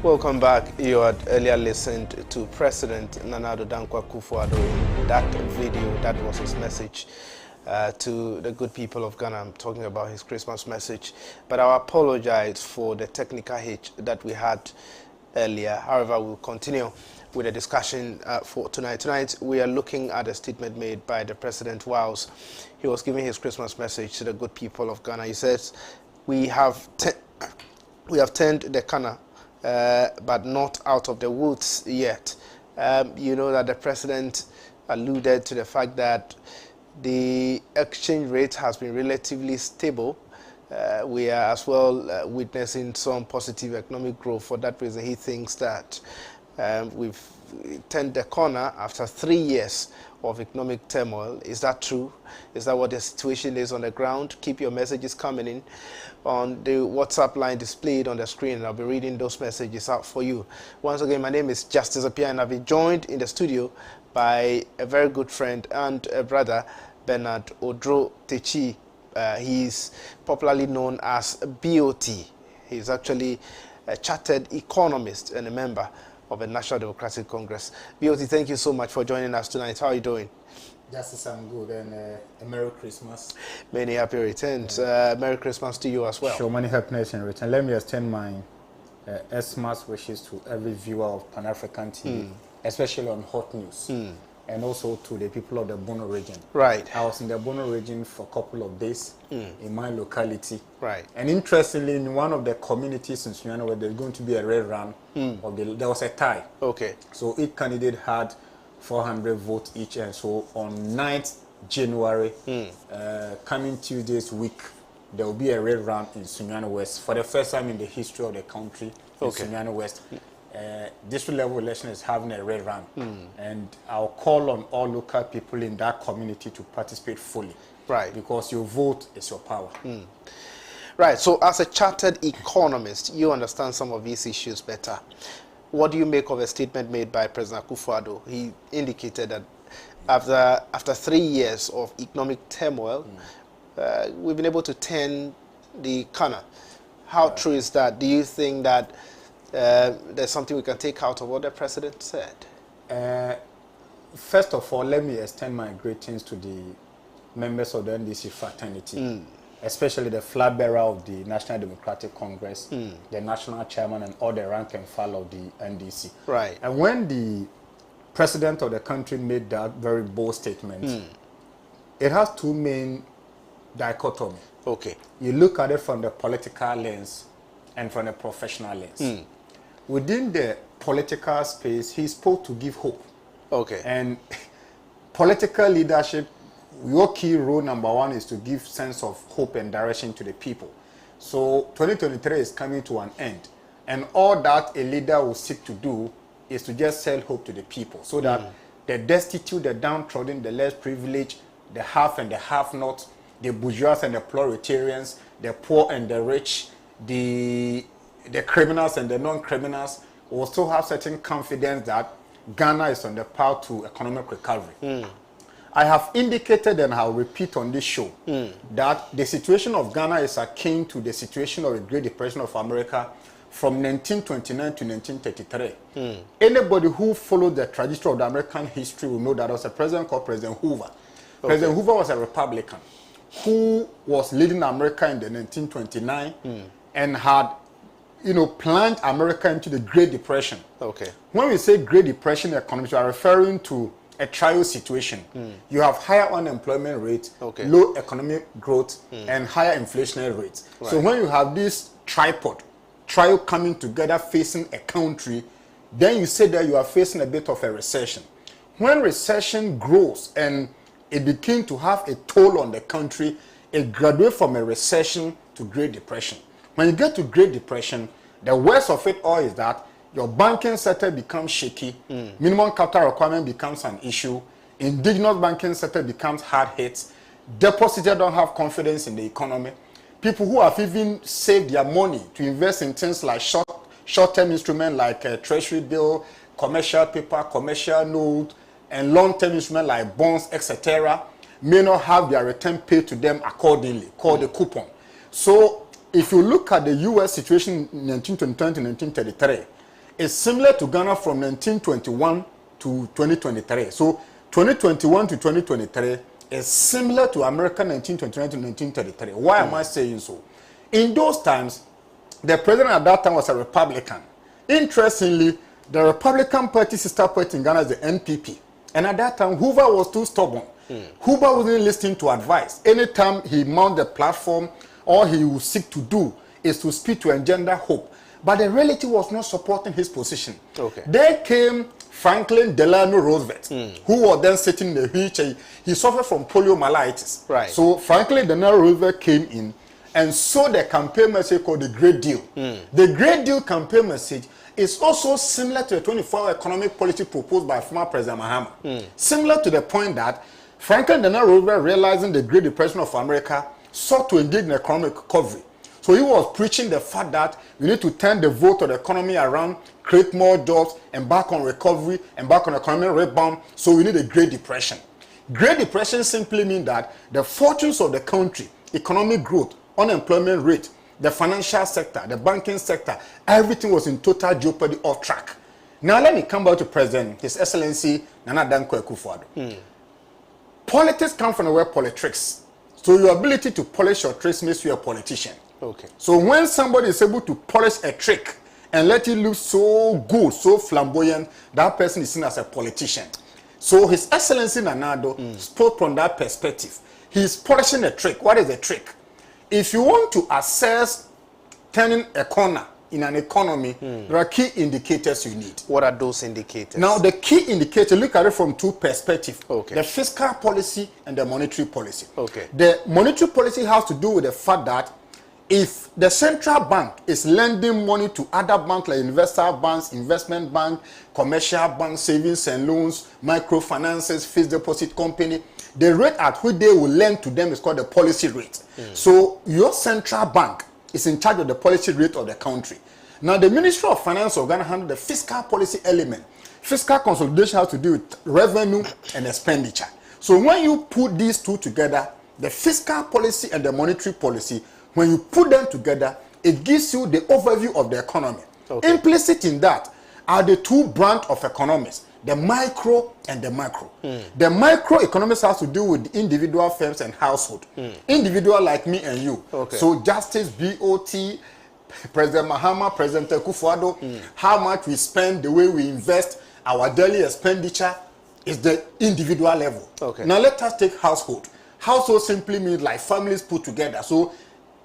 Welcome back. You had earlier listened to President Nana Addo Dankwa Akufo-Addo. In that video, that was his message to the good people of Ghana. I'm talking about his Christmas message. But I apologize for the technical hitch that we had earlier. However, we'll continue with the discussion for tonight. Tonight, we are looking at a statement made by the President whilst he was giving his Christmas message to the good people of Ghana. He says, we have turned the corner, but not out of the woods yet. You know that the President alluded to the fact that the exchange rate has been relatively stable. We are as well witnessing some positive economic growth. For that reason, he thinks that we've turned the corner after 3 years of economic turmoil. Is that true? Is that what the situation is on the ground? Keep your messages coming in on the WhatsApp line displayed on the screen, and I'll be reading those messages out for you. Once again, my name is Justice Appiah, and I'll be joined in the studio by a very good friend and a brother, Bernard Odro Techi. He's popularly known as BOT. He's actually a chartered economist and a member of the National Democratic Congress. BOT, thank you so much for joining us tonight. How are you doing? Justice, I'm good, and a Merry Christmas. Many happy returns. Merry Christmas to you as well. Sure, many happiness in return. Let me extend my Xmas wishes to every viewer of Pan-African TV, especially on Hot News, and also to the people of the Bono region. Right. I was in the Bono region for a couple of days in my locality. Right. And interestingly, in one of the communities in Sunyani where there's going to be a red run, there was a tie. Okay. So each candidate had 400 votes each, and so on 9th January, coming Tuesday's week, there will be a red run in Sunyani West for the first time in the history of the country. In Sunyani West, district level election is having a red run, and I'll call on all local people in that community to participate fully. Right. Because your vote is your power. Right. So, as a chartered economist, you understand some of these issues better. What do you make of a statement made by President Akufo-Addo? He indicated that after 3 years of economic turmoil, we've been able to turn the corner. How true is that? Do you think that there's something we can take out of what the President said? First of all, let me extend my greetings to the members of the NDC fraternity. Especially the flag bearer of the National Democratic Congress, the national chairman, and all the rank and file of the NDC. Right. And when the president of the country made that very bold statement, it has two main dichotomy. Okay. You look at it from the political lens and from the professional lens. Within the political space, he spoke to give hope. Okay. And political leadership, your key role number one is to give sense of hope and direction to the people. So 2023 is coming to an end, and all that a leader will seek to do is to just sell hope to the people, so that the destitute, the downtrodden, the less privileged, the half and the have-not, the bourgeois and the proletarians, the poor and the rich, the criminals and the non-criminals will still have certain confidence that Ghana is on the path to economic recovery. I have indicated, and I'll repeat on this show, that the situation of Ghana is akin to the situation of the Great Depression of America from 1929 to 1933. Anybody who followed the trajectory of the American history will know that there was a president called President Hoover. President Hoover was a Republican who was leading America in the 1929 and had, plunged America into the Great Depression. Okay. When we say Great Depression economics, we are referring to a trial situation. You have higher unemployment rate, low economic growth, and higher inflationary rates. Right. So when you have this trial coming together facing a country, then you say that you are facing a bit of a recession. When recession grows and it begins to have a toll on the country, it graduates from a recession to Great Depression. When you get to Great Depression, the worst of it all is that your banking sector becomes shaky, minimum capital requirement becomes an issue, indigenous banking sector becomes hard hit, depositors don't have confidence in the economy. People who have even saved their money to invest in things like short-term instruments like treasury bill, commercial paper, commercial note, and long-term instruments like bonds, etc., may not have their return paid to them accordingly, called the coupon. So if you look at the U.S. situation in 1922 to 1933, is similar to Ghana from 1921 to 2023. So 2021 to 2023 is similar to America 1929 to 1933. Why am I saying so? In those times, the president at that time was a Republican. Interestingly, the Republican Party sister party in Ghana is the NPP. And at that time, Hoover was too stubborn. Hoover wasn't listening to advice. Anytime he mounted the platform, all he would seek to do is to speak to engender hope. But the reality was not supporting his position. Okay. There came Franklin Delano Roosevelt, who was then sitting in the wheelchair. He suffered from poliomyelitis. Right. So Franklin Delano Roosevelt came in and saw the campaign message called the Great Deal. The Great Deal campaign message is also similar to the 24-hour economic policy proposed by former President Mahama. Similar to the point that Franklin Delano Roosevelt, realizing the Great Depression of America, sought to engage in economic recovery. So he was preaching the fact that we need to turn the vote of the economy around, create more jobs, embark on recovery, embark on economic rebound. So we need a Great Depression. Great Depression simply means that the fortunes of the country, economic growth, unemployment rate, the financial sector, the banking sector, everything was in total jeopardy, off track. Now let me come back to President, His Excellency Nana Dankwa Akufo-Addo. Politics come from the word politics. So your ability to polish your tricks makes you a politician. Okay. So when somebody is able to polish a trick and let it look so good, so flamboyant, that person is seen as a politician. So His Excellency Nana Addo spoke from that perspective. He is polishing a trick. What is a trick? If you want to assess turning a corner in an economy, there are key indicators you need. What are those indicators? Now, the key indicator, look at it from two perspectives. Okay. The fiscal policy and the monetary policy. Okay. The monetary policy has to do with the fact that if the central bank is lending money to other banks like universal banks, investment bank, commercial banks, savings and loans, microfinances, fixed deposit company, the rate at which they will lend to them is called the policy rate. So your central bank is in charge of the policy rate of the country. Now the Ministry of Finance of Ghana handles the fiscal policy element. Fiscal consolidation has to do with revenue and expenditure. So when you put these two together, the fiscal policy and the monetary policy, when you put them together, it gives you the overview of the economy. Okay. Implicit in that are the two branches of economics, the micro and the macro. The micro economics has to do with individual firms and household. Individual like me and you. Okay. So Justice, BOT, President Mahama, President Akufo-Addo, how much we spend, the way we invest, our daily expenditure is the individual level. Okay. Now let us take household. Household simply means like families put together. So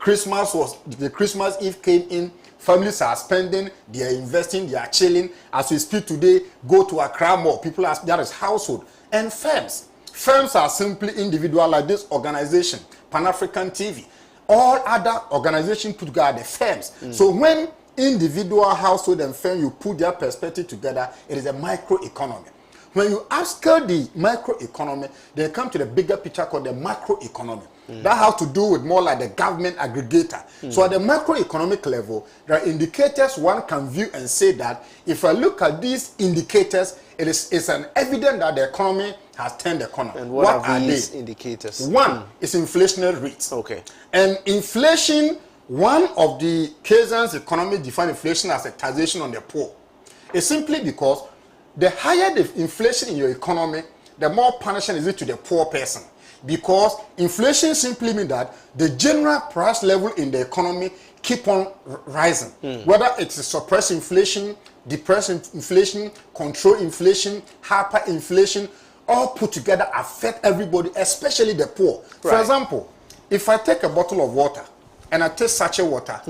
the Christmas Eve came in, families are spending, they are investing, they are chilling. As we speak today, go to Accra Mall, people are, that is household. And firms. Firms are simply individual like this organization, Pan-African TV. All other organizations put together, the firms. So when individual household and firm, you put their perspective together, it is a microeconomy. When you upscale the microeconomy, they come to the bigger picture called the macroeconomy. That has to do with more like the government aggregator. So at the macroeconomic level, there are indicators one can view and say that if I look at these indicators, it's an evidence that the economy has turned the corner. And what are these indicators? One is inflationary rates. Okay. And inflation, one of the Keynesian economists define inflation as a taxation on the poor. It's simply because the higher the inflation in your economy, the more punishment is it to the poor person. Because inflation simply means that the general price level in the economy keep on rising. Whether it's suppress inflation, depress inflation, control inflation, hyperinflation, all put together affect everybody, especially the poor. Right. For example, if I take a bottle of water and I take sachet water,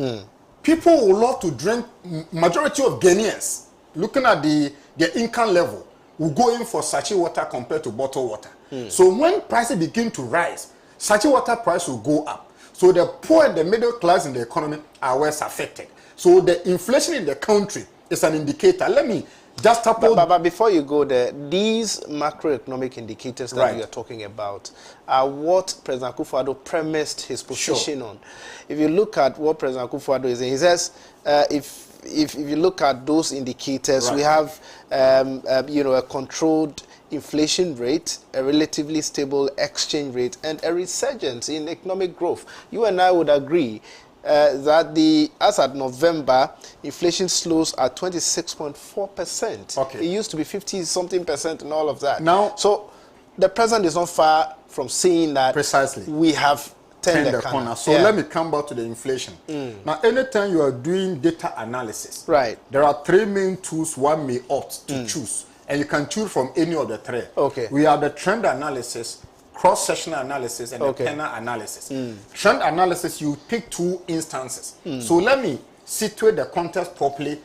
people will love to drink. Majority of Ghanaians, looking at their income level, will go in for sachet water compared to bottled water. So when prices begin to rise, sachet water price will go up. So the poor and the middle class in the economy are worse affected. So the inflation in the country is an indicator. Let me just but before you go there, these macroeconomic indicators that you are talking about are what President Akufo-Addo premised his position on. If you look at what President Akufo-Addo is saying, he says if you look at those indicators, we have a controlled inflation rate, a relatively stable exchange rate, and a resurgence in economic growth. You and I would agree that as at November, inflation slows at 26.4%. Okay. It used to be 50-something% and all of that. Now, so the president is not far from saying that precisely we have turned the corner. So let me come back to the inflation. Now, anytime you are doing data analysis, right, there are three main tools one may opt to choose, and you can choose from any of the three. Okay. We have the trend analysis, cross-sectional analysis, and the Penner analysis. Trend analysis, you pick two instances. So let me situate the context properly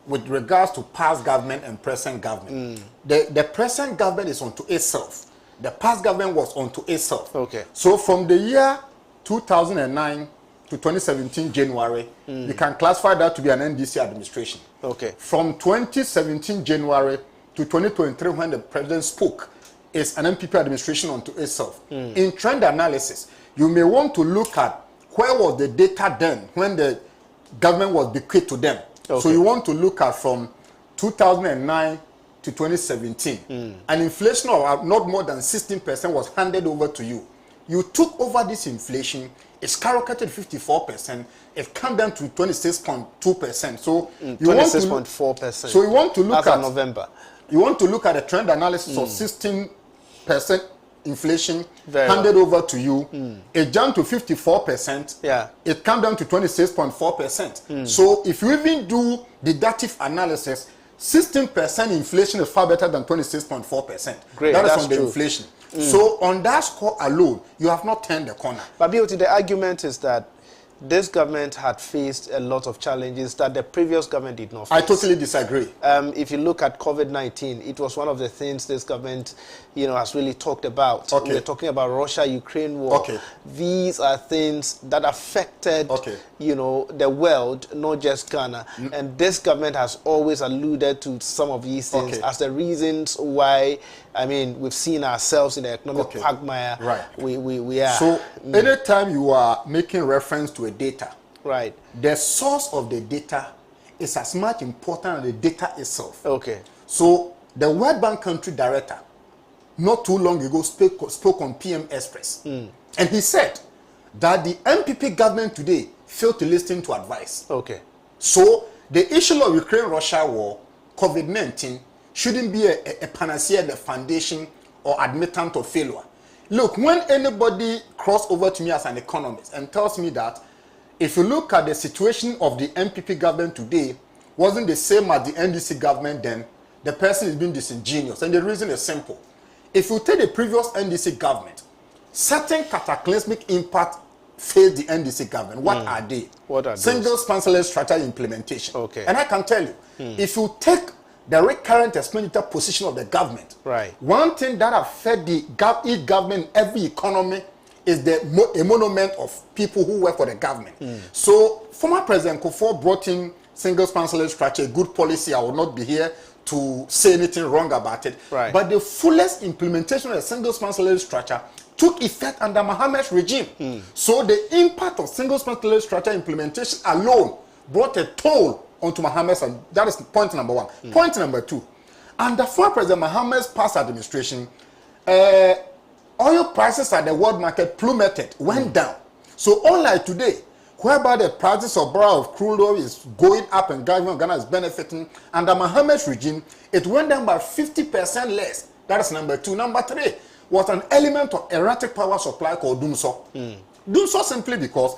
with regards to past government and present government. The present government is onto itself. The past government was onto itself. Okay. So from the year 2009 to 2017 January, you can classify that to be an NDC administration. Okay. From 2017 January to 2023, when the president spoke, is an MPP administration unto itself. In trend analysis, you may want to look at where was the data then when the government was bequeathed to them. Okay. So you want to look at from 2009 to 2017. An inflation of not more than 16% was handed over to you. You took over this inflation, it skyrocketed 54%, it came down to 26.2%. So you 26.4%. So you want to look at November. You want to look at the trend analysis of 16% inflation Very handed over to you. It jumped to 54%. Yeah. It came down to 26.4%. So if you even do deductive analysis, 16% inflation is far better than 26.4%. Great, That is that's on the true. inflation. So on that score alone, you have not turned the corner. But BOT, the argument is that this government had faced a lot of challenges that the previous government did not face. I totally disagree. If you look at COVID-19, it was one of the things this government, has really talked about. Okay. We're talking about Russia-Ukraine war. Okay. These are things that affected, the world, not just Ghana. And this government has always alluded to some of these things as the reasons why, we've seen ourselves in the economic quagmire. Right. We are. So anytime you are making reference to a data, right, the source of the data is as much important as the data itself. Okay. So the World Bank country director, not too long ago, spoke on PM Express. And he said that the MPP government today failed to listen to advice. Okay. So the issue of Ukraine-Russia war, COVID-19, shouldn't be a panacea, the foundation or admittant of failure. Look, when anybody cross over to me as an economist and tells me that if you look at the situation of the MPP government today wasn't the same as the NDC government then, the person is being disingenuous. And the reason is simple. If you take the previous NDC government, certain cataclysmic impact faced the NDC government. What are they? What are Single sponsorless strategy implementation. Okay. And I can tell you, if you take the recurrent expenditure position of the government, right, one thing that affects the government, every economy, is a monument of people who work for the government. So former President Kufuor brought in single sponsorless structure, a good policy. I will not be here to say anything wrong about it. Right. But the fullest implementation of the single sponsorless structure took effect under Mohammed's regime. So the impact of single sponsorless structure implementation alone brought a toll onto Mohammed's, and that is point number one. Point number two, under former President Mohammed's past administration, oil prices at the world market plummeted, went down. So unlike today, whereby the prices of barrel of crude oil is going up and government of Ghana is benefiting, under Mohammed's regime, it went down by 50% less. That is number two. Number three was an element of erratic power supply called Dumso. Dumso simply because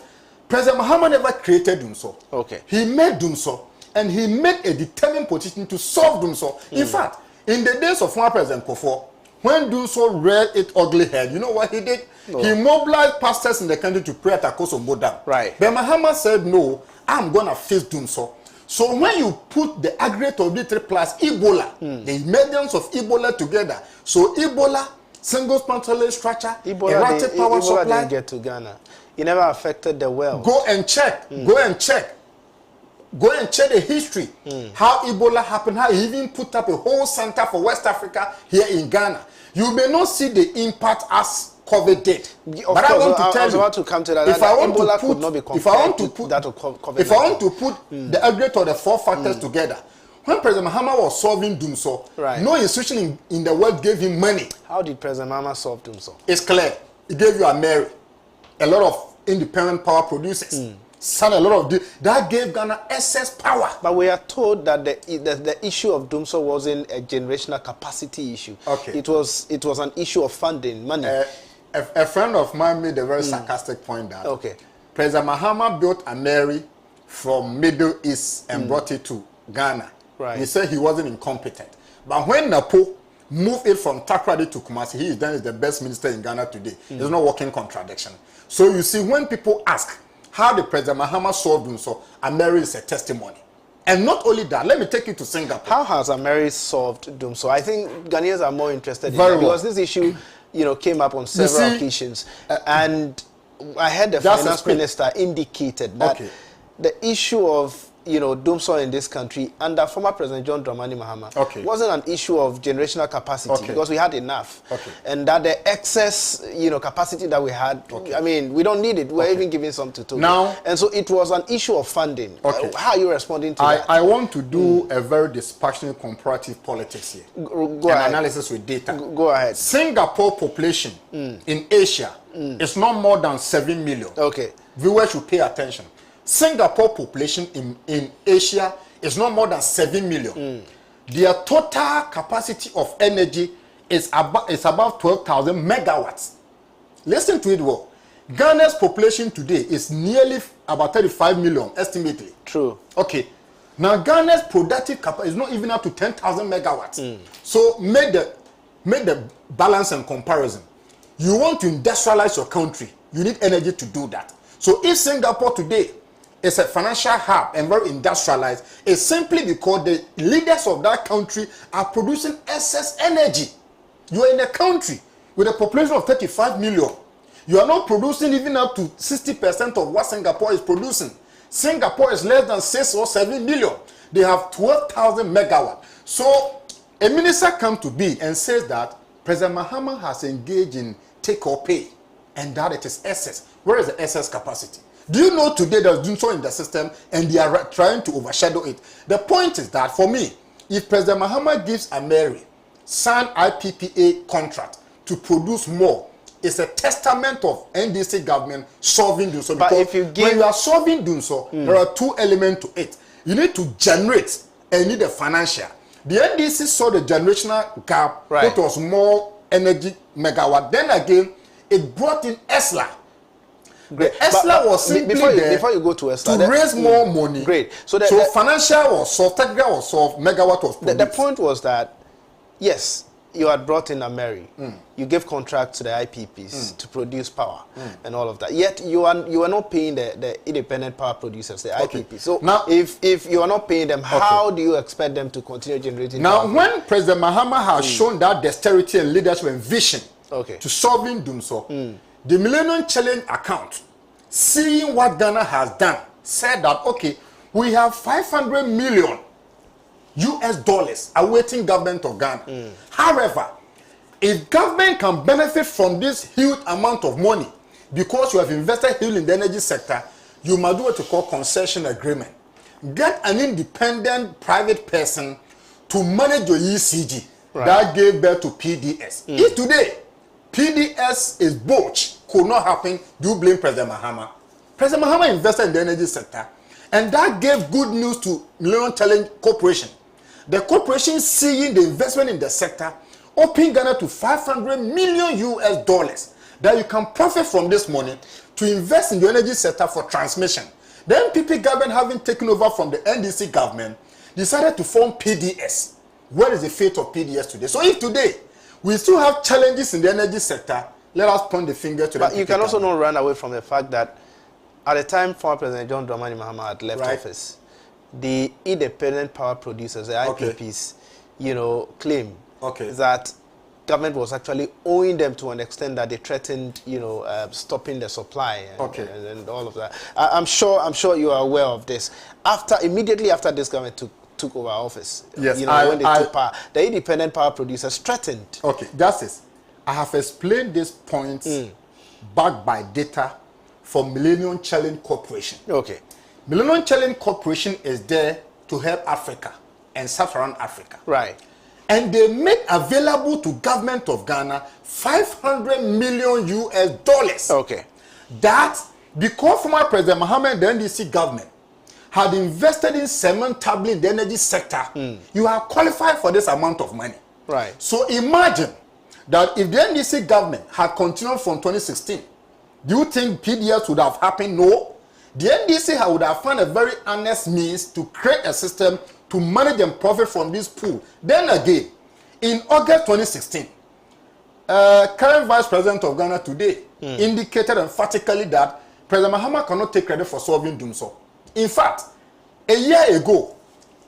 President Mohammed never created Dumso. Okay. He made Dumso, and he made a determined position to solve Dumso. In fact, in the days of former President Kufuor, when Dumso reared its ugly head, you know what he did? No. He mobilized pastors in the country to pray at Akosombo Dam. Right. But Mohammed said, no, I'm going to face Dumso. So when you put the aggregate of the three plus Ebola, the emergence of Ebola together, so Ebola, single sponsorless structure, erratic power supply. Ebola didn't get to Ghana. It never affected the world. Go and check. Go and check. Go and check the history. How Ebola happened, how he even put up a whole center for West Africa here in Ghana. You may not see the impact as COVID did. But I want to tell you, about to come to that. if I want Ebola to could not be put, if I want to to put that of COVID-19. if I want to put the aggregate of the four factors together, when President Mahama was solving Dumso, Right. no institution in the world gave him money. How did President Mahama solve Dumso? It's clear. He gave you a Mary, a lot of independent power producers. Signed a lot of that gave Ghana excess power. But we are told that the issue of Dumso wasn't a generational capacity issue. Okay. It was an issue of funding, money. A friend of mine made a very sarcastic point that President Mahama built a Mary from Middle East and brought it to Ghana. Right. He said he wasn't incompetent. But when Napo moved it from Takoradi to Kumasi, he is the best minister in Ghana today. There's no working contradiction. So you see, when people ask how the President Mahama solved Dumso, Ameri is a testimony. And not only that, let me take you to Singapore. How has Ameri solved Dumso? I think Ghanaians are more interested in that because this issue, came up on several occasions. And I heard the finance minister indicated that the issue of Dumso in this country under former President John Dramani Mahama wasn't an issue of generational capacity because we had enough, and that the excess capacity that we had, I mean, we don't need it. We're even giving some to Togo now, and so it was an issue of funding. How are you responding to that? I want to do a very dispassionate comparative politics here. Go ahead. Analysis with data. Go ahead. Singapore population in Asia is not more than 7 million. Viewers should pay attention. Singapore population in Asia is not more than 7 million. Their total capacity of energy is about 12,000 megawatts. Listen to it well. Ghana's population today is nearly about 35 million, estimatedly. True. Now Ghana's productive capacity is not even up to 10,000 megawatts. So make the balance and comparison. You want to industrialize your country, you need energy to do that. So if Singapore today is a financial hub and very industrialized, it's simply because the leaders of that country are producing excess energy. You are in a country with a population of 35 million. You are not producing even up to 60% of what Singapore is producing. Singapore is less than 6 or 7 million. They have 12,000 megawatts. So a minister comes to be and says that President Mahama has engaged in take or pay and that it is excess. Where is the excess capacity? Do you know today there's Dumso in the system and they are trying to overshadow it? The point is that for me, if President Mahama gives Ameri signed IPPA contract to produce more, it's a testament of NDC government solving Dumso. But because when you are solving Dumso, there are two elements to it. You need to generate and you need the financial. The NDC saw the generational gap, it was more energy megawatt. Then again, it brought in ESLA. The ESLA was simply before you go to ESLA, to raise more money. Great. So financial was solved, technical was solved, megawatt was produced. The point was that, yes, you had brought in Ameri. You gave contract to the IPPs to produce power and all of that. Yet you are not paying the independent power producers, the IPPs. So now, if you are not paying them, how do you expect them to continue generating now power? When President Mahama has shown that dexterity and leadership and vision to solving Dumso, the Millennium Challenge account, seeing what Ghana has done, said that, we have 500 million US dollars awaiting government of Ghana. However, if government can benefit from this huge amount of money because you have invested heavily in the energy sector, you must do what you call concession agreement. Get an independent private person to manage your ECG that gave birth to PDS. If today PDS is botched, could not happen, do you blame President Mahama? President Mahama invested in the energy sector, and that gave good news to Millennium Challenge Corporation. The corporation, seeing the investment in the sector, opened Ghana to 500 million US dollars that you can profit from this money to invest in the energy sector for transmission. Then PP government, having taken over from the NDC government, decided to form PDS. What is the fate of PDS today? So if today we still have challenges in the energy sector, let us point the finger to But you can also not run away from the fact that at the time former President John Dramani Mahama had left office, the independent power producers, the IPPs, claim that government was actually owing them to an extent that they threatened, stopping the supply and all of that. I'm sure you are aware of this. Immediately after this government took over office, when they took power, the independent power producers threatened. Justice, I have explained these points backed by data from Millennium Challenge Corporation. Millennium Challenge Corporation is there to help Africa and Sub-Saharan Africa. And they make available to government of Ghana 500 million US dollars. That because former President Mahama and the NDC government had invested in cementably in the energy sector, you are qualified for this amount of money. Right. So imagine that if the NDC government had continued from 2016, do you think PDS would have happened? No. The NDC would have found a very honest means to create a system to manage and profit from this pool. Then again, in August 2016, current Vice President of Ghana today indicated emphatically that President Mahama cannot take credit for solving Dumso. In fact, a year ago,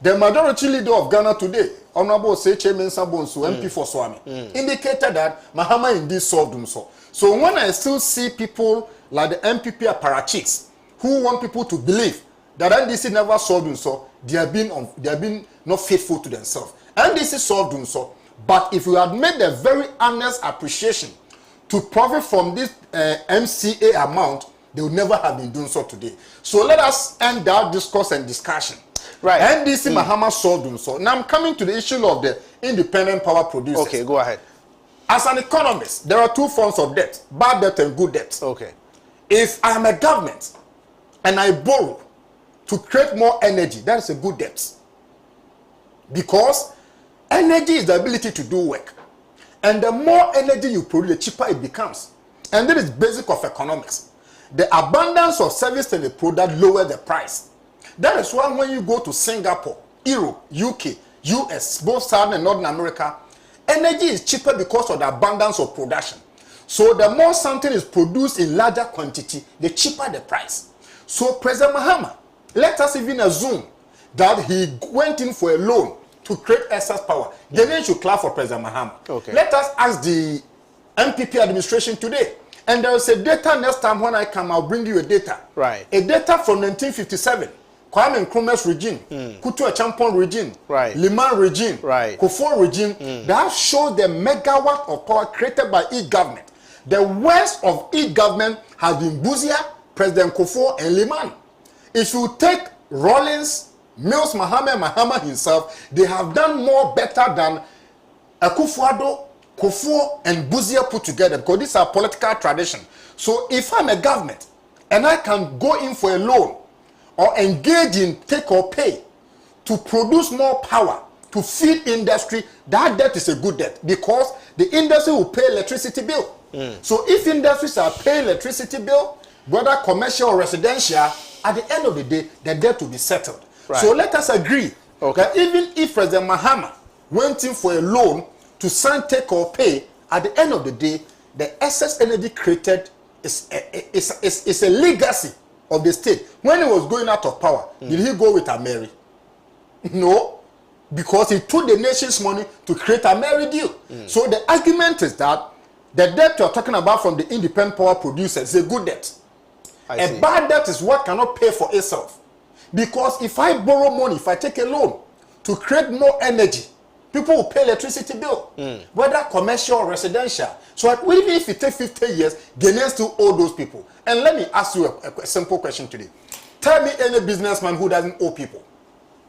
the majority leader of Ghana today, Honorable Seche Mensah Bonsu, MP for Swami, indicated that Mahama indeed solved Dumso. So when I still see people like the MPP apparatchiks who want people to believe that NDC never solved Dumso, they have been not faithful to themselves. NDC solved Dumso, but if you had made a very honest appreciation to profit from this MCA amount, they would never have been doing so today. So let us end that discourse and discussion. Right. NDC Mahama solved Dumso. Now I'm coming to the issue of the independent power producers. Okay, go ahead. As an economist, there are two forms of debt: bad debt and good debt. Okay. If I am a government and I borrow to create more energy, that is a good debt. Because energy is the ability to do work. And the more energy you produce, the cheaper it becomes. And that is basic of economics. The abundance of service and the product lower the price. That is why when you go to Singapore, Europe, UK, US, both Southern and Northern America, energy is cheaper because of the abundance of production. So the more something is produced in larger quantity, the cheaper the price. So President Mahama, let us even assume that he went in for a loan to create excess power. The nation should clap for President Mahama. Okay. Let us ask the MPP administration today. And there is a data next time when I come, I'll bring you a data. Right. A data from 1957. Kwame Nkrumah's regime, Kutu Achampon regime, Liman regime, Kufuor regime, that shows the megawatt of power created by each government. The worst of each government has been Buzia, President Kufuor, and Liman. If you take Rawlings, Mills Mahama himself, they have done more better than Akufo-Addo, Kufuor, and Buzia put together, because these are political tradition. So if I'm a government and I can go in for a loan or engage in take or pay to produce more power to feed industry, that debt is a good debt, because the industry will pay electricity bill. So if industries are paying electricity bill, whether commercial or residential, at the end of the day, the debt will be settled. So let us agree that even if President Mahama went in for a loan to sign take or pay, at the end of the day, the excess energy created is a legacy of the state. When he was going out of power, did he go with Ameri? No, because he took the nation's money to create a Ameri deal. So the argument is that the debt you're talking about from the independent power producers is a good debt. A bad debt is what cannot pay for itself. Because if I borrow money, if I take a loan to create more energy, people will pay electricity bill, whether commercial or residential. So even if it takes 50 years, Ghanaians still owe those people. And let me ask you a simple question today. Tell me any businessman who doesn't owe people.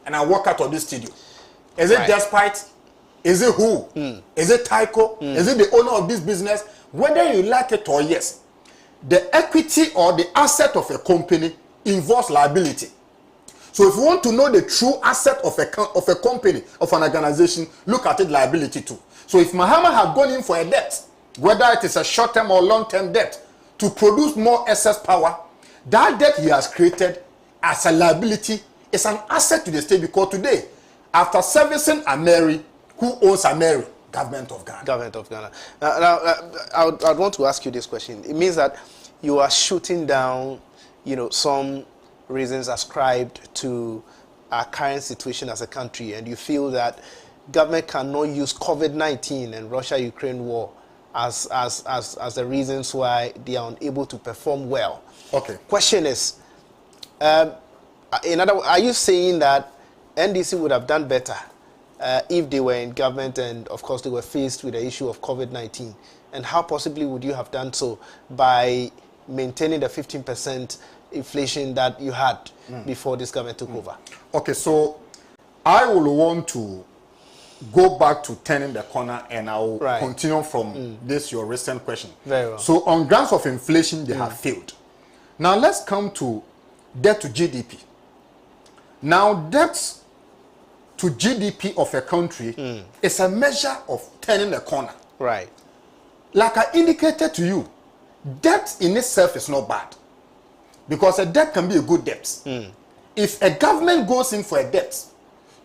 And I walk out of this studio. Is it Despite? Is it who? Is it Tyco? Is it the owner of this business? Whether you like it or yes, the equity or the asset of a company involves liability. So if you want to know the true asset of a company, of an organization, look at it liability too. So if Mahama had gone in for a debt, whether it is a short-term or long-term debt, to produce more excess power, that debt he has created as a liability is an asset to the state, because today, after servicing Ameri, who owns Ameri? Government of Ghana. Government of Ghana. Now I'd want to ask you this question. It means that you are shooting down, some reasons ascribed to our current situation as a country, and you feel that government cannot use COVID-19 and Russia-Ukraine war as the reasons why they are unable to perform well. Okay. Question is, are you saying that NDC would have done better if they were in government and, of course, they were faced with the issue of COVID-19? And how possibly would you have done so by maintaining the 15% inflation that you had before this government took over? Okay, so I will want to go back to turning the corner, and I will continue from this, your recent question. Very well. So on grounds of inflation, they have failed. Now let's come to debt to GDP. Now debt to GDP of a country is a measure of turning the corner. Right. Like I indicated to you, debt in itself is not bad. Because a debt can be a good debt. If a government goes in for a debt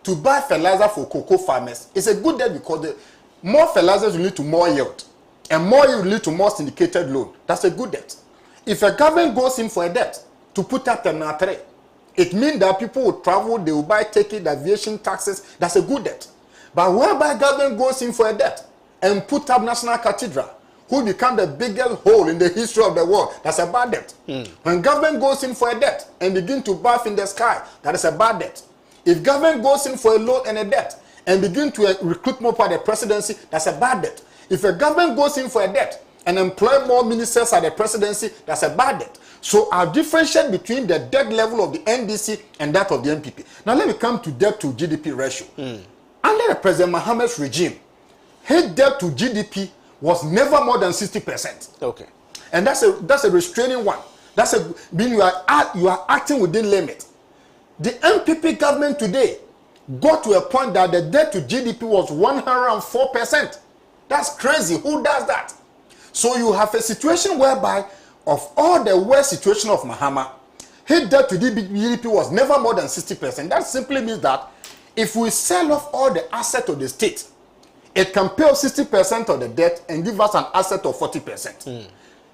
to buy fertilizer for cocoa farmers, it's a good debt because the more fertilizers will lead to more yield. And more yield will lead to more syndicated loan. That's a good debt. If a government goes in for a debt to put up Terminal 3, it means that people will travel, they will buy ticket, aviation taxes. That's a good debt. But whereby government goes in for a debt and put up National Cathedral, who become the biggest hole in the history of the world, that's a bad debt. When government goes in for a debt and begin to bath in the sky, that is a bad debt. If government goes in for a loan and a debt and begin to recruit more for the presidency, that's a bad debt. If a government goes in for a debt and employ more ministers at the presidency, that's a bad debt. So I'll differentiate between the debt level of the NDC and that of the NPP. Now let me come to debt to GDP ratio. Under President Mohammed's regime, his debt to GDP was never more than 60%. Okay. And that's a restraining one. That's a mean you are acting within limit. The NPP government today got to a point that the debt to GDP was 104%. That's crazy. Who does that? So you have a situation whereby of all the worst situation of Mahama, his debt to GDP was never more than 60%. That simply means that if we sell off all the assets of the state, it can pay off 60% of the debt and give us an asset of 40%.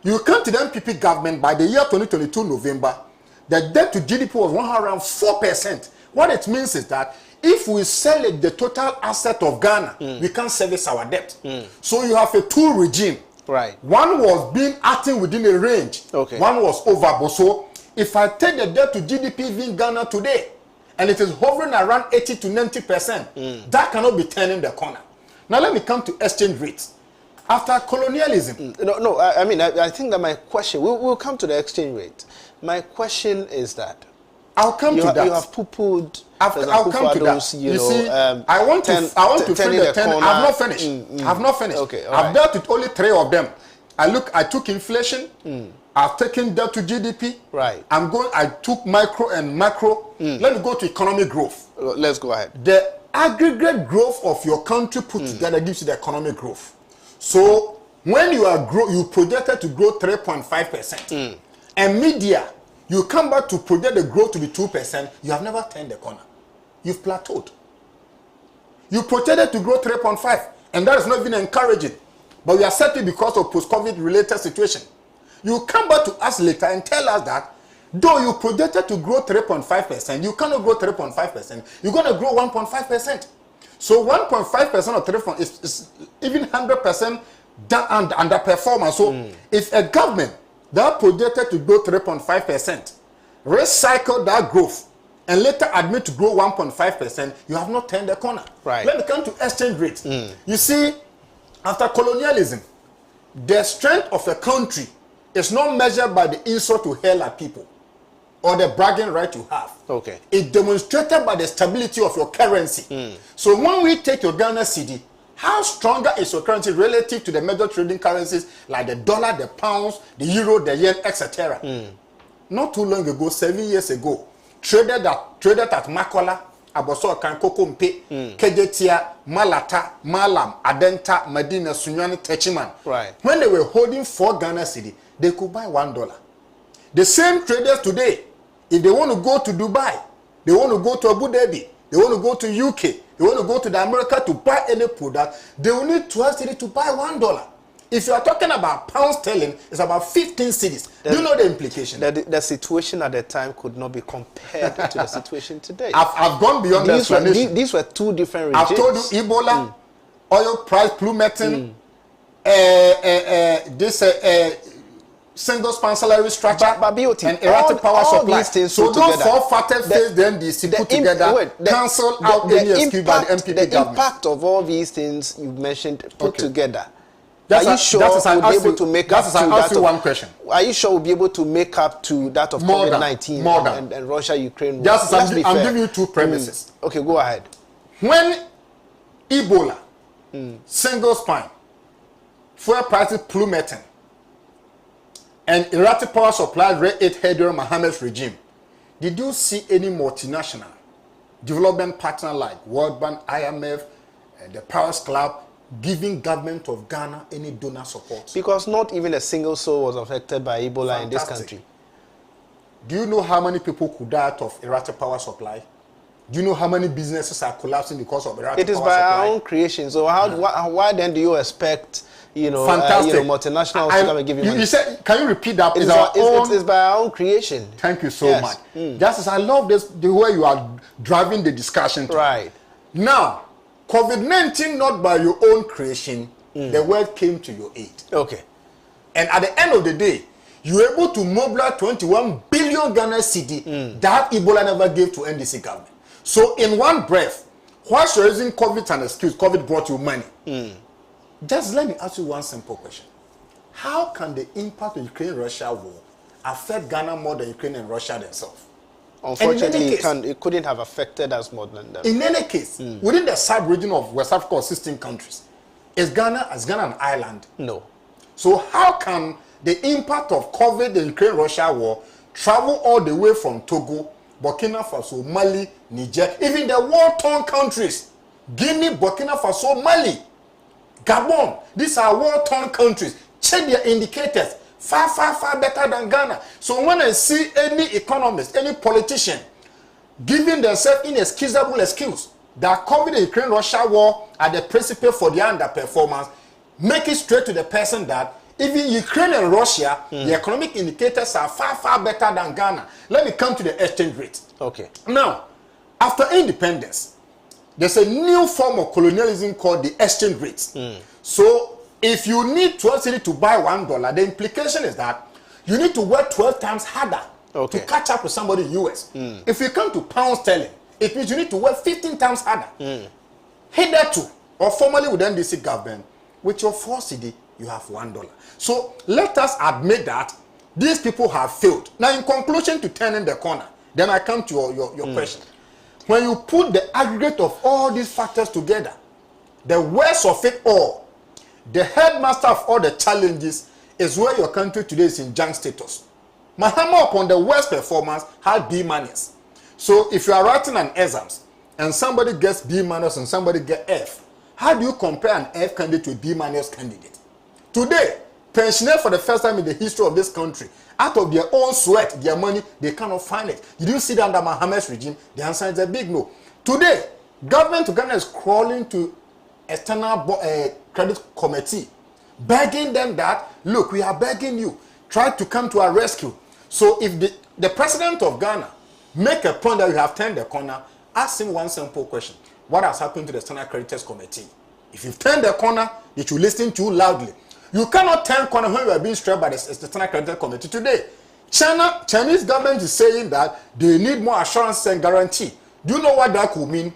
You come to the NPP government by the year 2022 November, the debt to GDP was 104%. What it means is that if we sell it, the total asset of Ghana, we can't service our debt. So you have a two regime. Right. One was being acting within a range. Okay. One was over. So if I take the debt to GDP in Ghana today, and it is hovering around 80 to 90%, that cannot be turning the corner. Now let me come to exchange rates. After colonialism. I think that my question, we'll come to the exchange rate. My question is that I'll come to that. You have poo-pooed. I'll come to that. You see, I want to finish the 10. I've not finished. I've not finished. Okay, I've dealt with only 3 of them. I took inflation. I've taken debt to GDP. Right. I took micro and macro. Let me go to economic growth. Let's go ahead. The aggregate growth of your country put together gives you the economic growth. So when you projected to grow 3.5%, and media, you come back to project the growth to be 2%, you have never turned the corner. You've plateaued. You projected to grow 3.5, and that is not even encouraging. But we accept it because of post-COVID related situation. You come back to us later and tell us that though you projected to grow 3.5%, you cannot grow 3.5%. You're going to grow 1.5%. So 1.5% of 3.5 is even 100% underperformance. So if a government that projected to grow 3.5%, recycle that growth, and later admit to grow 1.5%, you have not turned the corner. Right. Let me come to exchange rates. You see, after colonialism, the strength of a country is not measured by the insult to hurl at people or the bragging right you have. Okay. It's demonstrated by the stability of your currency. So when we take your Ghana cedi, how stronger is your currency relative to the major trading currencies like the dollar, the pounds, the euro, the yen, etc.? Not too long ago, 7 years ago, traded at Makola, Aboso Kankoko Mpe, Kejetia, Malata, Malam, Adenta, Medina, Sunyani, Techiman. Right. When they were holding 4 Ghana cedi, they could buy $1. The same traders today, if they want to go to Dubai, they want to go to Abu Dhabi, they want to go to UK, they want to go to the America to buy any product, they will need 12 cedis to buy $1. If you are talking about pound sterling, it's about 15 cedis. Do you know the implication? The situation at the time could not be compared to the situation today. I've gone beyond the explanation. These were 2 different I've regimes. told you Ebola, oil price plummeting, single span salary structure, and erratic power supply. So those 4 factors face the NDC put together, cancel out any excuse by the NPP government. The impact of all these things you mentioned put together. Are you sure we'll be able to make up to that? One question. Are you sure we'll be able to make up to that of COVID-19 and Russia-Ukraine war? I'm giving you 2 premises. Okay, go ahead. When Ebola, single spine, fuel prices plummeting, and erratic power supply Red 8 Haider Mohammed's regime, did you see any multinational development partner like World Bank, IMF, the Paris Club giving government of Ghana any donor support? Because not even a single soul was affected by Ebola in this country. Do you know how many people could die out of erratic power supply? Do you know how many businesses are collapsing because of erratic power supply? It is by our own creation. So why then do you expect, multinationals to come and give you money? You said, can you repeat that? It's by our own creation. Thank you so much. Justice, I love this, the way you are driving the discussion. Right. Now, COVID-19 not by your own creation, the world came to your aid. Okay. And at the end of the day, you were able to mobilize 21 billion Ghana cedi that Ebola never gave to NDC government. So in one breath, whilst you're using COVID as an excuse, COVID brought you money. Just let me ask you one simple question. How can the impact of Ukraine-Russia war affect Ghana more than Ukraine and Russia themselves? Unfortunately, it couldn't have affected us more than them. In any case, within the sub-region of West Africa or 16 countries, is Ghana an island? No. So how can the impact of COVID, the Ukraine-Russia war, travel all the way from Togo, Burkina Faso, Mali, Niger, even the war-torn countries, Guinea, Burkina Faso, Mali, Gabon, these are war-torn countries. Check their indicators, far, far, far better than Ghana. So when I see any economist, any politician, giving themselves inexcusable excuse that COVID and Ukraine-Russia war are the principle for their underperformance, make it straight to the person that even Ukraine and Russia, the economic indicators are far, far better than Ghana. Let me come to the exchange rate. Okay. Now, after independence, there's a new form of colonialism called the exchange rate. So, if you need 12 cedi to buy $1, the implication is that you need to work 12 times harder to catch up with somebody in the US. If you come to pound sterling, it means you need to work 15 times harder. Hitherto, or formerly with NDC government, with your 4 cedi, you have $1. So let us admit that these people have failed. Now, in conclusion, to turn in the corner, then I come to your question. When you put the aggregate of all these factors together, the worst of it all, the headmaster of all the challenges is where your country today is in junk status. My hammer upon the worst performance had B-. So if you are writing an exams and somebody gets B- and somebody gets F, how do you compare an F candidate to a B- candidate? Today, pensioners for the first time in the history of this country, out of their own sweat, their money, they cannot find it. You didn't see that under Mohammed's regime. The answer is a big no. Today, government of Ghana is crawling to external credit committee, begging them that, look, we are begging you, try to come to our rescue. So if the president of Ghana make a point that you have turned the corner, ask him one simple question. What has happened to the external creditors committee? If you've turned the corner, they should listen to you loudly. You cannot turn corner when you are being stressed by the external creditors committee. Today, Chinese government is saying that they need more assurance and guarantee. Do you know what that could mean?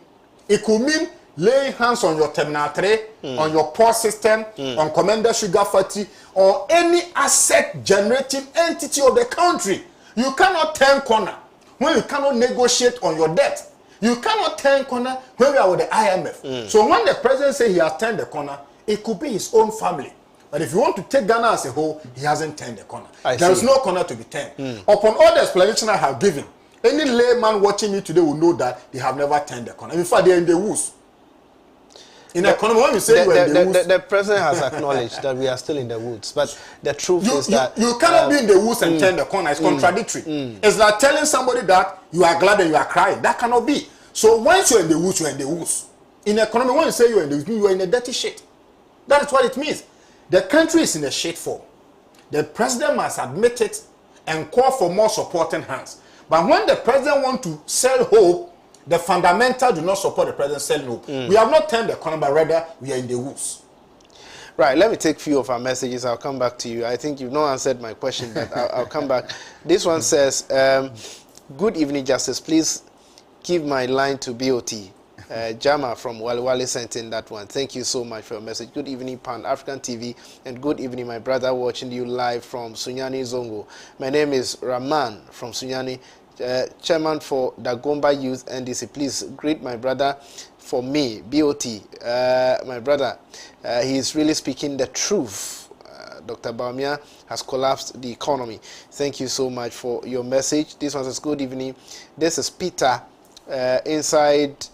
It could mean laying hands on your terminal 3, on your port system, on Commander Sugar Factory, or any asset generating entity of the country. You cannot turn corner when you cannot negotiate on your debt. You cannot turn corner when you are with the IMF. So when the president says he has turned the corner, it could be his own family. But if you want to take Ghana as a whole, he hasn't turned the corner. There is no corner to be turned. Upon all the explanation I have given, any layman watching me today will know that they have never turned the corner. In fact, they are in the woods. In the economy, when you say you are in the woods, the president has acknowledged that we are still in the woods. But the truth is that you cannot be in the woods and turn the corner. It's contradictory. It's like telling somebody that you are glad and you are crying. That cannot be. So once you're in the woods, you're in the woods. In the economy, when you say you're in the woods, you are in a dirty shit. That is what it means. The country is in a shit form. The president must admit it and call for more supporting hands. But when the president wants to sell hope, the fundamentals do not support the president selling hope. We have not turned the corner, but rather we are in the woods. Right, let me take a few of our messages. I'll come back to you. I think you've not answered my question, but I'll come back. This one says, good evening, Justice. Please give my line to BOT. Jama from Wale sent in that one. Thank you so much for your message. Good evening, Pan African TV, and good evening, my brother watching you live from Sunyani Zongo. My name is Rahman from Sunyani, chairman for Dagomba Youth NDC. Please greet my brother for me, BOT. My brother, he is really speaking the truth. Dr. Baumia has collapsed the economy. Thank you so much for your message. This one says, good evening. This is Peter inside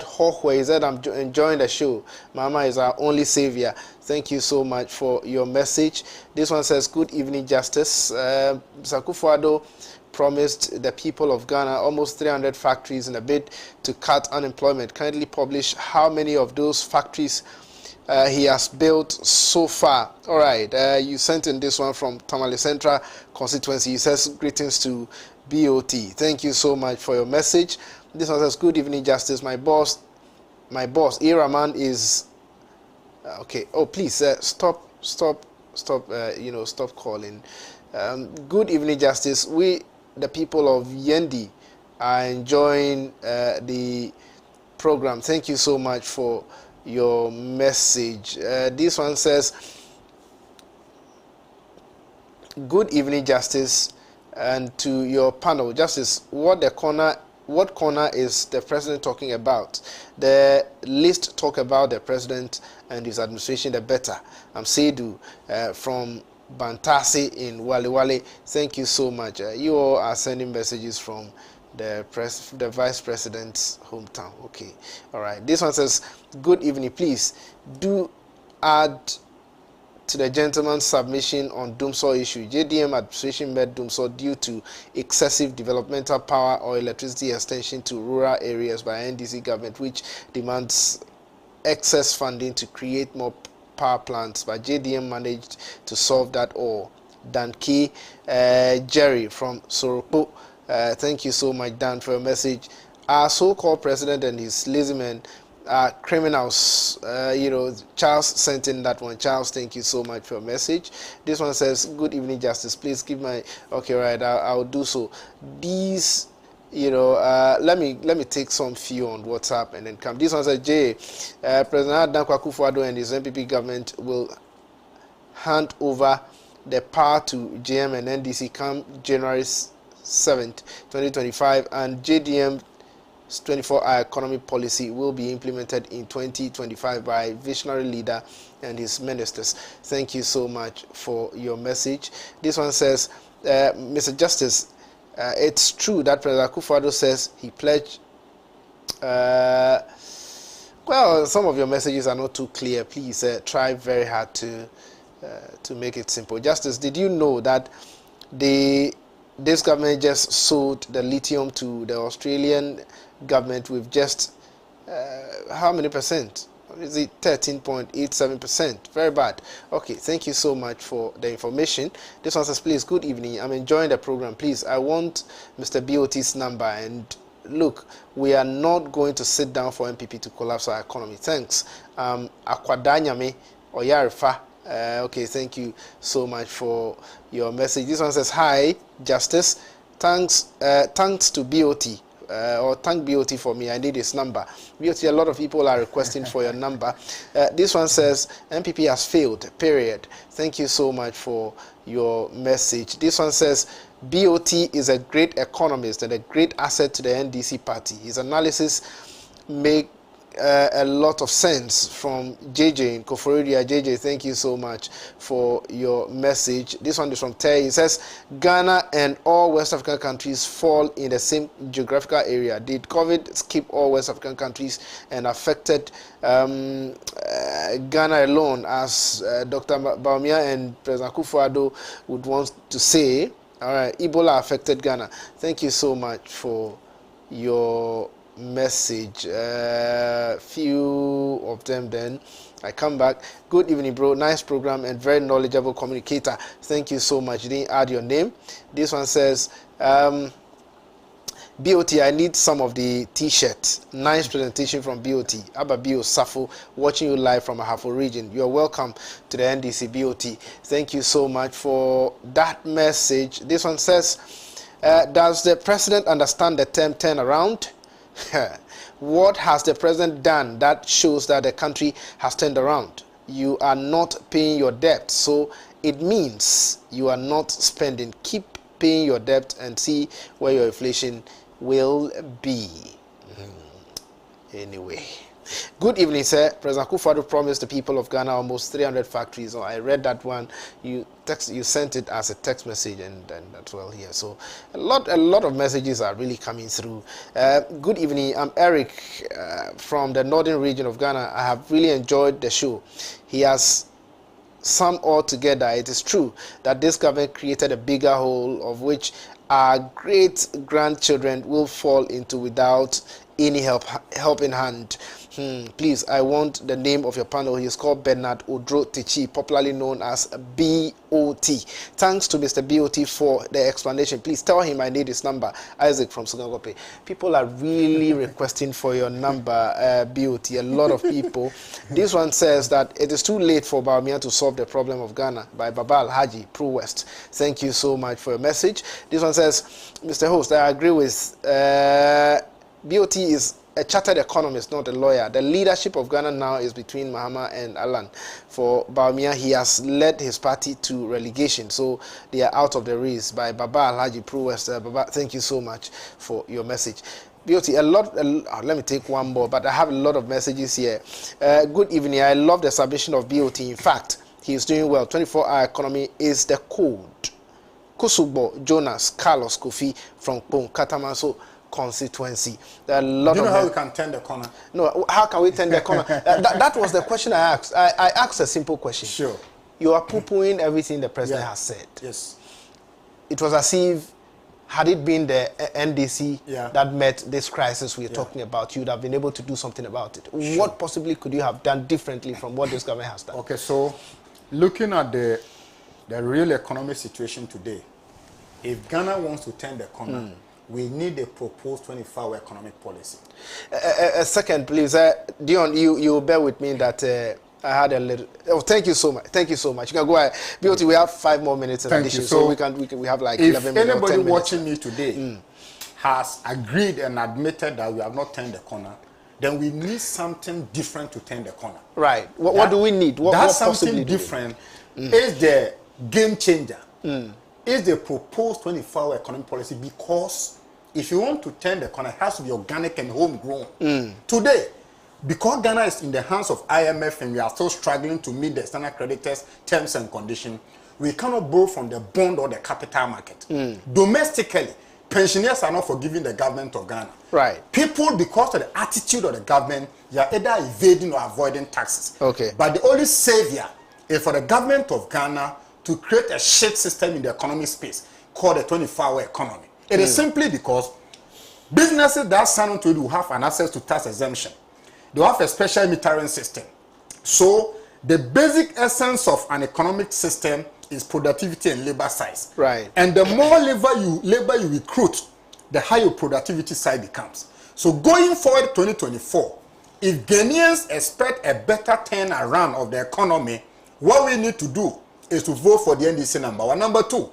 Hohwe. He said, I'm enjoying the show. Mama is our only savior. Thank you so much for your message. This one says, good evening, Justice. Akufo-Addo promised the people of Ghana almost 300 factories in a bid to cut unemployment. Kindly publish how many of those factories he has built so far. All right, you sent in this one from Tamale Central constituency. He says, greetings to BOT. Thank you so much for your message. This one says, good evening, Justice. My boss, Iraman is okay. Oh, please stop calling. Good evening, Justice. We, the people of Yendi, are enjoying the program. Thank you so much for your message. This one says, good evening, Justice, and to your panel. Justice, what corner is the president talking about? The least talk about the president and his administration, the better. I'm Seidu from Bantasi in Wale Wale. Thank you so much. You all are sending messages from the vice president's hometown. Okay, all right. This one says, good evening. Please do add to the gentleman's submission on Dumsor issue. JDM administration met Dumsor due to excessive developmental power or electricity extension to rural areas by NDC government, which demands excess funding to create more power plants, but JDM managed to solve that all. Danke Jerry from Sorokpo. Thank you so much, Dan, for your message. Our so-called president and his lazy men are criminals. Charles sent in that one. Charles, thank you so much for your message. This one says, good evening, Justice. Please give my... Okay, right, I'll do so. These... let me take some few on WhatsApp and then come. This one says, President Dankwa Akufo-Addo and his NPP government will hand over the power to JM and NDC come January 7th, 2025, and JDM's 24-hour economy policy will be implemented in 2025 by visionary leader and his ministers. Thank you so much for your message. This one says, Mr. Justice, it's true that President Akufo-Addo says he pledged. Well, some of your messages are not too clear. Please try very hard to make it simple. Justice, did you know that this government just sold the lithium to the Australian government with just how many percent? Is it 13.87%? Very bad. Okay, thank you so much for the information. This one says, please, good evening. I'm enjoying the program. Please, I want Mr. BOT's number. And look, we are not going to sit down for MPP to collapse our economy. Thanks. Akwadanyame Oyarifa. Okay, thank you so much for your message. This one says, hi, Justice. Thanks to BOT. Or thank BOT for me. I need his number. BOT, a lot of people are requesting for your number. This one says, MPP has failed, period. Thank you so much for your message. This one says, BOT is a great economist and a great asset to the NDC party. His analysis make a lot of sense. From JJ in Koforidua. JJ, thank you so much for your message. This one is from Terry. It says, Ghana and all West African countries fall in the same geographical area. Did COVID skip all West African countries and affected Ghana alone, as Dr. Baumia and President Akufo-Addo would want to say? All right, Ebola affected Ghana. Thank you so much for your message. Few of them then. I come back. Good evening, bro. Nice program and very knowledgeable communicator. Thank you so much. You didn't add your name. This one says, BOT, I need some of the t-shirts. Nice presentation from BOT. Abba Bio Safo, watching you live from Ahafo region. You're welcome to the NDC BOT. Thank you so much for that message. This one says, does the president understand the term turnaround? What has the president done that shows that the country has turned around? You are not paying your debt, so it means you are not spending. Keep paying your debt and see where your inflation will be. Anyway. Good evening, sir. President Akufo-Addo promised the people of Ghana almost 300 factories. I read that one. You sent it as a text message, and that's well here. So a lot of messages are really coming through. Good evening. I'm Eric from the northern region of Ghana. I have really enjoyed the show. He has summed all together. It is true that this government created a bigger hole of which our great-grandchildren will fall into without any helping hand. Please, I want the name of your panel. He is called Bernard Odro Tichi, popularly known as BOT. Thanks to Mr. BOT for the explanation. Please tell him I need his number. Isaac from Sugangope. People are really requesting for your number, BOT. A lot of people. This one says that it is too late for Bawumia to solve the problem of Ghana by Baba Alhaji, Pro West. Thank you so much for your message. This one says, Mr. Host, I agree with BOT is a chartered economist, not a lawyer. The leadership of Ghana now is between Mahama and Alan. For Bawumia, he has led his party to relegation, so they are out of the race. By Baba Alhaji Pro West. Baba, thank you so much for your message. BOT, let me take one more, but I have a lot of messages here. Good evening. I love the submission of BOT. In fact, he is doing well. 24-hour economy is the code. Kusubo Jonas Carlos Kofi from Pong Katamaso constituency. There are a lot Do you know of how we can turn the corner? No, how can we turn the corner? That was the question I asked. I asked a simple question. Sure. You are poo-pooing everything the president has said. Yes. It was as if, had it been the NDC that met this crisis we're talking about, you'd have been able to do something about it. Sure. What possibly could you have done differently from what this government has done? Okay, so looking at the real economic situation today, if Ghana wants to turn the corner, we need a proposed 24-hour economic policy. A second, please. Dion, you bear with me that I had a little... Oh, thank you so much. Thank you so much. You can go ahead. BOT, we have 5 more minutes in addition, so we have like 11 minutes. If anybody watching me today has agreed and admitted that we have not turned the corner, then we need something different to turn the corner. Right. What do we need? What something different is the game changer. Is the proposed 24-hour economic policy, because if you want to turn the corner, it has to be organic and homegrown. Today, because Ghana is in the hands of IMF and we are still struggling to meet the external creditors' terms and conditions, we cannot borrow from the bond or the capital market. Domestically, pensioners are not forgiving the government of Ghana. Right. People, because of the attitude of the government, they are either evading or avoiding taxes. Okay. But the only savior is for the government of Ghana to create a shared system in the economic space called the 24-hour economy. It is simply because businesses that sign on to it will have an access to tax exemption. They will have a special metering system. So the basic essence of an economic system is productivity and labor size. Right. And the more labor you recruit, the higher productivity side becomes. So going forward 2024, if Ghanaians expect a better turnaround of the economy, what we need to do is to vote for the NDC number one. Number two,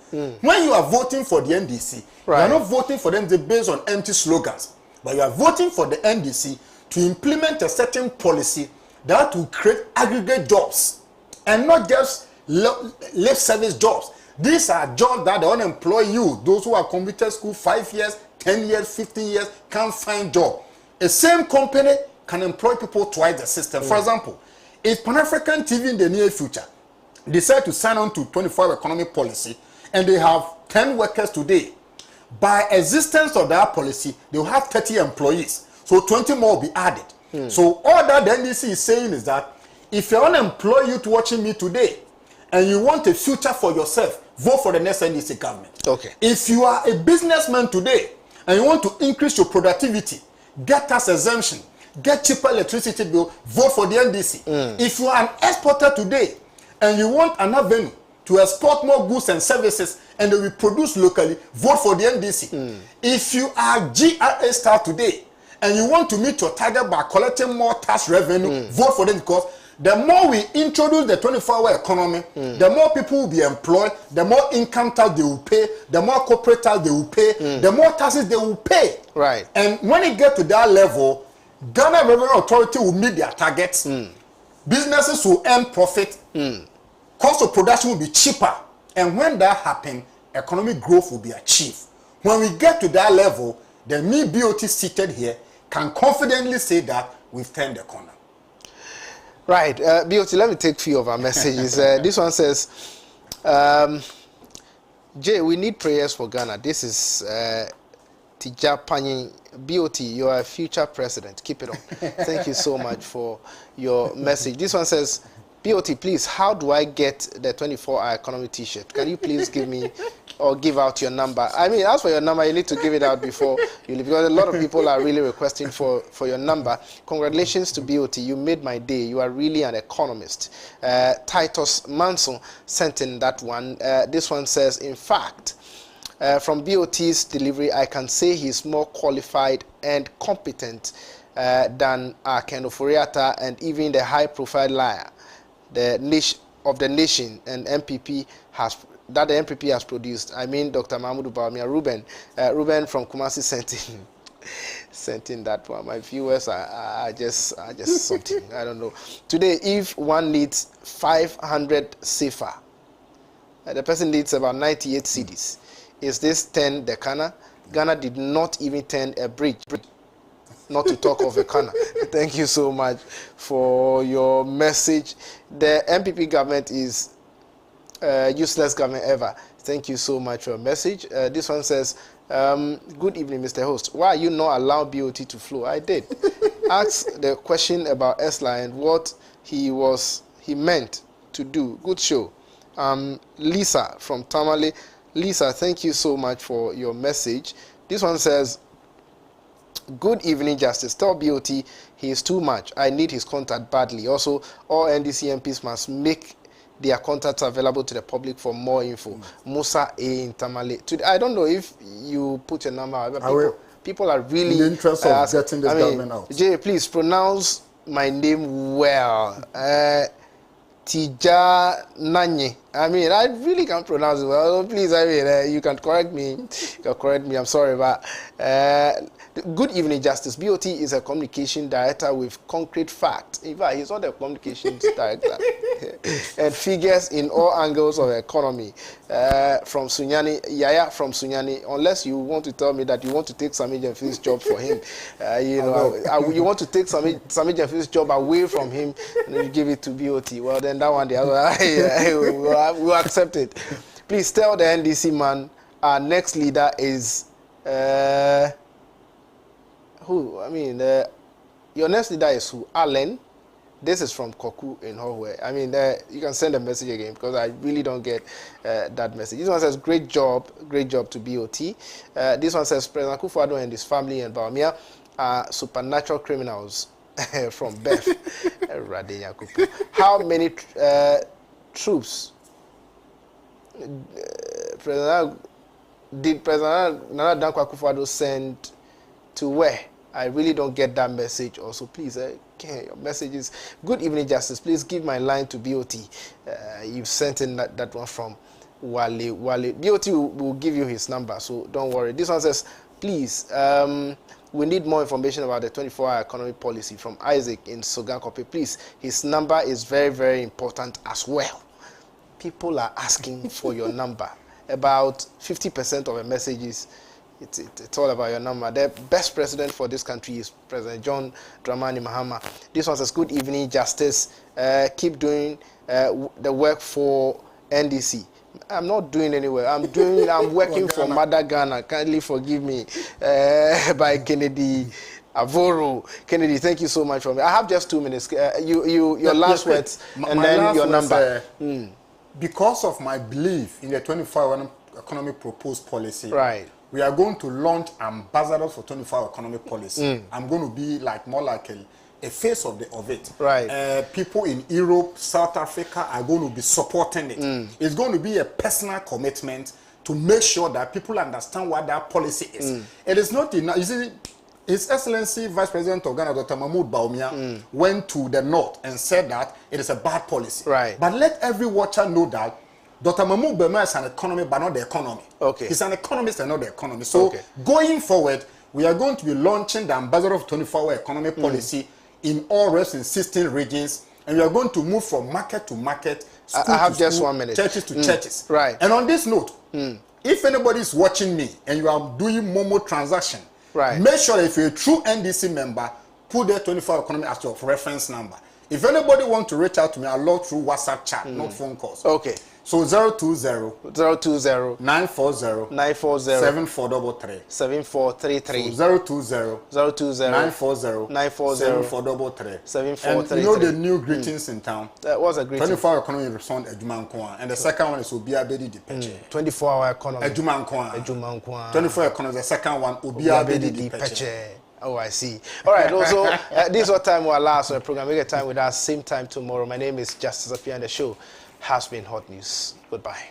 when you are voting for the NDC, you are not voting for them based on empty slogans, but you are voting for the NDC to implement a certain policy that will create aggregate jobs and not just lip service jobs. These are jobs that don't employ you. Those who have completed school 5 years, 10 years, 15 years, can't find job. A same company can employ people twice the system. For example, if Pan-African TV in the near future decide to sign on to 24-hour economic policy and they have 10 workers today, by existence of that policy, they will have 30 employees. So 20 more will be added. So all that the NDC is saying is that if you're unemployed youth watching me today and you want a future for yourself, vote for the next NDC government. Okay. If you are a businessman today and you want to increase your productivity, get tax exemption, get cheaper electricity bill, vote for the NDC. If you are an exporter today and you want an avenue to export more goods and services and they will produce locally, vote for the NDC. If you are GRA star today and you want to meet your target by collecting more tax revenue, vote for them, because the more we introduce the 24-hour economy, the more people will be employed, the more income tax they will pay, the more corporate tax they will pay, the more taxes they will pay. Right. And when it gets to that level, Ghana Revenue Authority will meet their targets, businesses will earn profit, cost of production will be cheaper, and when that happens, economic growth will be achieved. When we get to that level, then me, BOT seated here, can confidently say that we've turned the corner. Right. BOT, let me take a few of our messages. This one says, Jay, we need prayers for Ghana. This is Tija Panyi. BOT, you are a future president. Keep it on. Thank you so much for your message. This one says, BOT, please, how do I get the 24-hour economy t-shirt? Can you please give me or give out your number? I mean, as for your number, you need to give it out before you leave, because a lot of people are really requesting for your number. Congratulations to BOT. You made my day. You are really an economist. Titus Manson sent in that one. This one says, in fact, from BOT's delivery, I can say he's more qualified and competent than Ken Ofori-Atta and even the high-profile liar, the niche of the nation and MPP has produced. I mean, Dr. Mahmoud Bawumia. Ruben from Kumasi sent in that one. My viewers are just something. I don't know. Today, if one needs 500 CFA, the person needs about 98 cedis. Is this 10 the Ghana? Ghana did not even turn a bridge, not to talk of a Ghana. Thank you so much for your message. The MPP government is useless government ever. Thank you so much for your message. This one says, good evening, Mr. Host. Why are you not allowing BOT to flow? I did. Ask the question about Esla and what he meant to do. Good show. Lisa from Tamale. Lisa, thank you so much for your message. This one says, good evening, Justice. Tell BOT he is too much. I need his contact badly. Also, all NDC MPs must make their contacts available to the public for more info. Musa A. in Tamale. I don't know if you put your number out. People are really... in the interest of getting this government out. Jay, please pronounce my name well. Tija Nanye. I mean, I really can't pronounce it well. Please, I mean, you can correct me. I'm sorry, but good evening, Justice. BOT is a communication director with concrete facts. In fact, he's not a communications director. And figures in all angles of the economy. From Sunyani, Yaya from Sunyani. Unless you want to tell me that you want to take Sami Jemfi's job for him, you want to take Sami Jemfi's job away from him and you give it to BOT. Well, then that one, we'll accept it. Please tell the NDC man our next leader is who? I mean, your next leader is who? Allen. This is from Koku in Hallway. I mean, you can send a message again because I really don't get that message. This one says, great job to BOT. This one says, President Akufo-Addo and his family and Bawumia are supernatural criminals from Beth. How many troops did President Nana Dankwa Akufo-Addo send to where? I really don't get that message. Also, please, your messages. Good evening, Justice. Please give my line to BOT. You've sent in that one from Wale. BOT will give you his number, so don't worry. This one says, please, we need more information about the 24-hour economic policy from Isaac in Sogankope. Please, his number is very, very important as well. People are asking for your number. About 50% of the messages, it's all about your number. The best president for this country is President John Dramani Mahama. This one says, good evening, Justice. Keep doing the work for NDC. I'm not doing any work. I'm working for Mother Ghana. Kindly forgive me. By Kennedy Avoro. Kennedy, thank you so much for me. I have just 2 minutes. Your last words and then your number. Because of my belief in the 24-hour economic proposed policy, right, we are going to launch ambassadors for 24-hour economic policy. I'm going to be more like a face of it. Right. People in Europe, South Africa are going to be supporting it. It's going to be a personal commitment to make sure that people understand what that policy is. It is not enough. You see, His Excellency Vice President of Ghana, Dr. Mahmoud Bawumia, went to the north and said that it is a bad policy. Right. But let every watcher know that Dr. Mahmoud Bawumia is an economist, but not the economy. Okay. He's an economist and not the economy. So going forward, we are going to be launching the Ambassador of 24-hour economic policy in all reps in 16 regions, and we are going to move from market to market, school I have to just school, 1 minute. churches to churches. Right. And on this note, if anybody is watching me and you are doing Momo transaction, right, make sure that if you're a true NDC member, put the 24-hour economy as your reference number. If anybody want to reach out to me, I'll log through WhatsApp chat, not phone calls. Okay. So 020 020 940 940 7433. 7433. So 020 020 940 940 7433. 7433. And you know the new greetings in town? What's a greeting? 24-hour economy respond Ejuma Nkwa. And the second one is Obia Bedi Dipeche. 24-hour economy. Ejuma Nkwa. Ejuma Nkwa. 24-hour economy, the second one, Obia Bedi Dipeche. Oh, I see. All right. Also, this is what time we'll last on the program. We get time with us same time tomorrow. My name is Justice Apia, and the show has been Hot News. Goodbye.